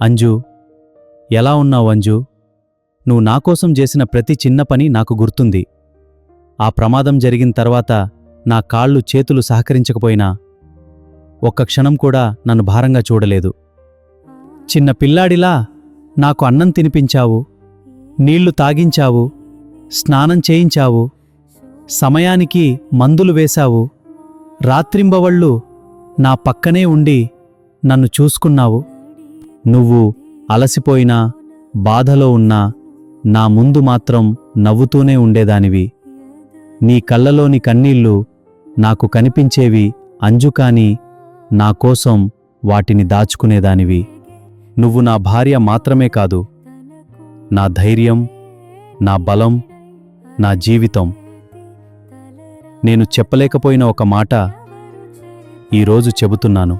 అంజు, ఎలా ఉన్నావు అంజు? నువ్వు నాకోసం చేసిన ప్రతి చిన్న పని నాకు గుర్తుంది. ఆ ప్రమాదం జరిగిన తర్వాత నా కాళ్ళు చేతులు సహకరించకపోయినా ఒక్క క్షణం కూడా నన్ను భారంగా చూడలేదు. చిన్న పిల్లాడిలా నాకు అన్నం తినిపించావు, నీళ్లు తాగించావు, స్నానం చేయించావు, సమయానికి మందులు వేశావు, రాత్రింబవళ్ళు నా పక్కనే ఉండి నన్ను చూసుకున్నావు. నువ్వు అలసిపోయినా, బాధలో ఉన్నా నా ముందు మాత్రం నవ్వుతూనే ఉండేదానివి. నీ కళ్ళలోని కన్నీళ్లు నాకు కనిపించేవి అంజు, కాని నాకోసం వాటిని దాచుకునేదానివి. నువ్వు నా భార్య మాత్రమే కాదు, నా ధైర్యం, నా బలం, నా జీవితం. నేను చెప్పలేకపోయిన ఒక మాట ఈరోజు చెబుతున్నాను.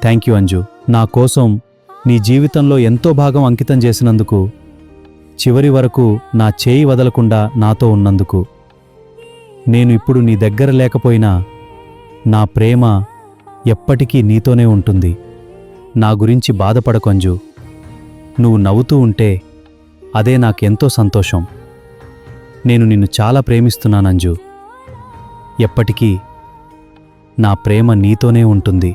థ్యాంక్యూ అంజు. నా కోసం నీ జీవితంలో ఎంతో భాగం అంకితం చేసినందుకు, చివరి వరకు నా చేయి వదలకుండా నాతో ఉన్నందుకు. నేను ఇప్పుడు నీ దగ్గర లేకపోయినా నా ప్రేమ ఎప్పటికీ నీతోనే ఉంటుంది. నా గురించి బాధపడకు అంజు. నువ్వు నవ్వుతూ ఉంటే అదే నాకెంతో సంతోషం. నేను నిన్ను చాలా ప్రేమిస్తున్నానంజు. ఎప్పటికీ నా ప్రేమ నీతోనే ఉంటుంది.